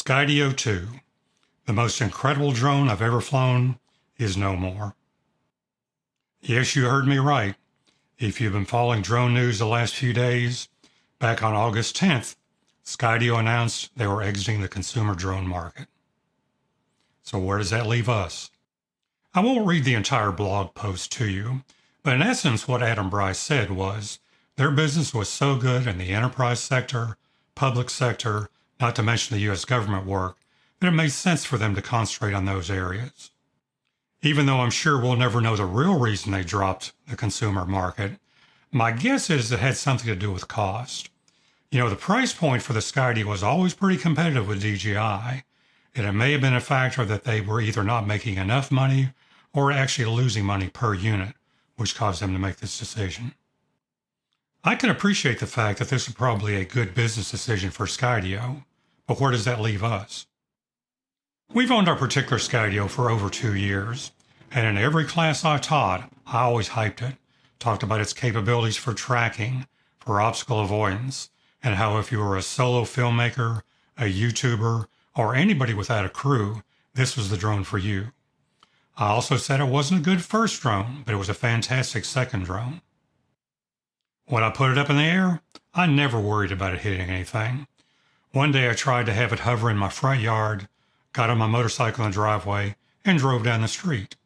Skydio 2, the most incredible drone I've ever flown, is no more. Yes, you heard me right. If you've been following drone news the last few days, back on August 10th, Skydio announced they were exiting the consumer drone market. So where does that leave us? I won't read the entire blog post to you, but in essence what Adam Bryce said was their business was so good in the enterprise sector, public sector, not to mention the U.S. government work, that it made sense for them to concentrate on those areas. Even though I'm sure we'll never know the real reason they dropped the consumer market, my guess is it had something to do with cost. You know, the price point for the Skydio was always pretty competitive with DJI, and it may have been a factor that they were either not making enough money or actually losing money per unit, which caused them to make this decision. I can appreciate the fact that this is probably a good business decision for Skydio, but where does that leave us? We've owned our particular Skydio for over 2 years, and in every class I taught, I always hyped it, talked about its capabilities for tracking, for obstacle avoidance, and how if you were a solo filmmaker, a YouTuber, or anybody without a crew, this was the drone for you. I also said it wasn't a good first drone, but it was a fantastic second drone. When I put it up in the air, I never worried about it hitting anything. One day I tried to have it hover in my front yard, got on my motorcycle in the driveway, and drove down the street.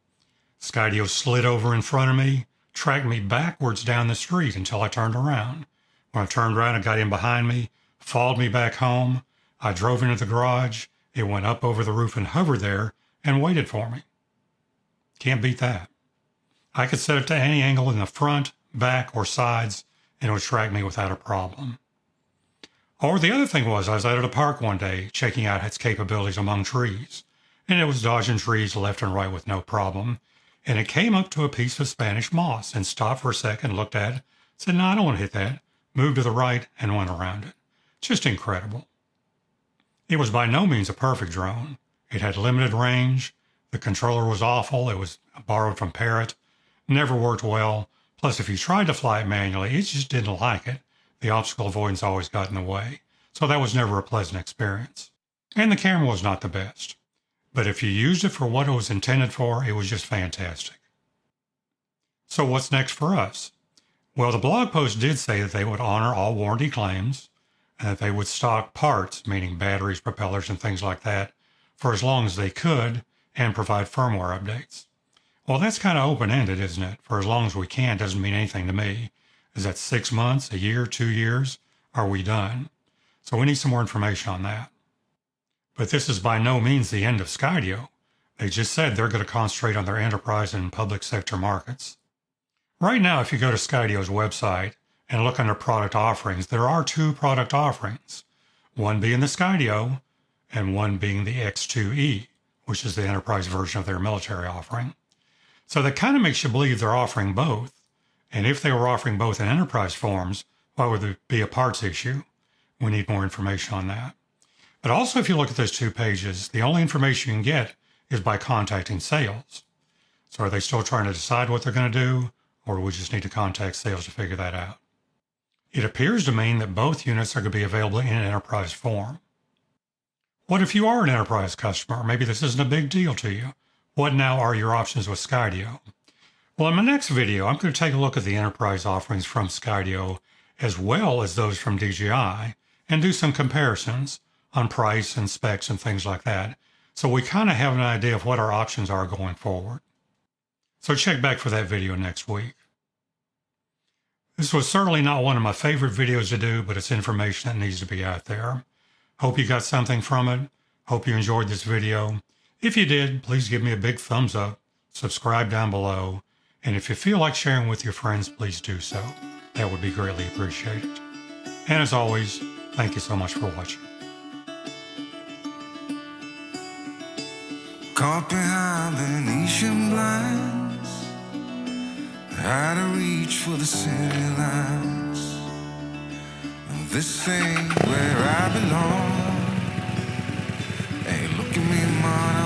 Skydio slid over in front of me, tracked me backwards down the street until I turned around. When I turned around, it got in behind me, followed me back home. I drove into the garage, it went up over the roof and hovered there, and waited for me. Can't beat that. I could set it to any angle in the front, back, or sides, and it would track me without a problem. Or the other thing was, I was out at a park one day, checking out its capabilities among trees, and it was dodging trees left and right with no problem, and it came up to a piece of Spanish moss and stopped for a second, looked at it, said, "No, I don't want to hit that," moved to the right and went around it. Just incredible. It was by no means a perfect drone. It had limited range, the controller was awful, it was borrowed from Parrot, never worked well, plus if you tried to fly it manually, it just didn't like it. The obstacle avoidance always got in the way, so that was never a pleasant experience. And the camera was not the best. But if you used it for what it was intended for, it was just fantastic. So what's next for us? Well, the blog post did say that they would honor all warranty claims, and that they would stock parts, meaning batteries, propellers, and things like that, for as long as they could, and provide firmware updates. Well, that's kind of open-ended, isn't it? For as long as we can doesn't mean anything to me. Is that 6 months, a year, 2 years? Are we done? So we need some more information on that. But this is by no means the end of Skydio. They just said they're going to concentrate on their enterprise and public sector markets. Right now, if you go to Skydio's website and look under product offerings, there are 2 product offerings, one being the Skydio and one being the X2E, which is the enterprise version of their military offering. So that kind of makes you believe they're offering both. And if they were offering both in enterprise forms, why would there be a parts issue? We need more information on that. But also, if you look at those 2 pages, the only information you can get is by contacting sales. So are they still trying to decide what they're going to do, or do we just need to contact sales to figure that out? It appears to mean that both units are going to be available in an enterprise form. What if you are an enterprise customer? Maybe this isn't a big deal to you. What now are your options with Skydio? Well, in my next video, I'm going to take a look at the enterprise offerings from Skydio as well as those from DJI and do some comparisons on price and specs and things like that, so we kind of have an idea of what our options are going forward. So check back for that video next week. This was certainly not one of my favorite videos to do, but it's information that needs to be out there. Hope you got something from it. Hope you enjoyed this video. If you did, please give me a big thumbs up, subscribe down below, and if you feel like sharing with your friends, please do so. That would be greatly appreciated. And as always, thank you so much for watching. Caught behind Venetian blinds, out of reach for the city lights. This ain't where I belong. Hey, look at me, man.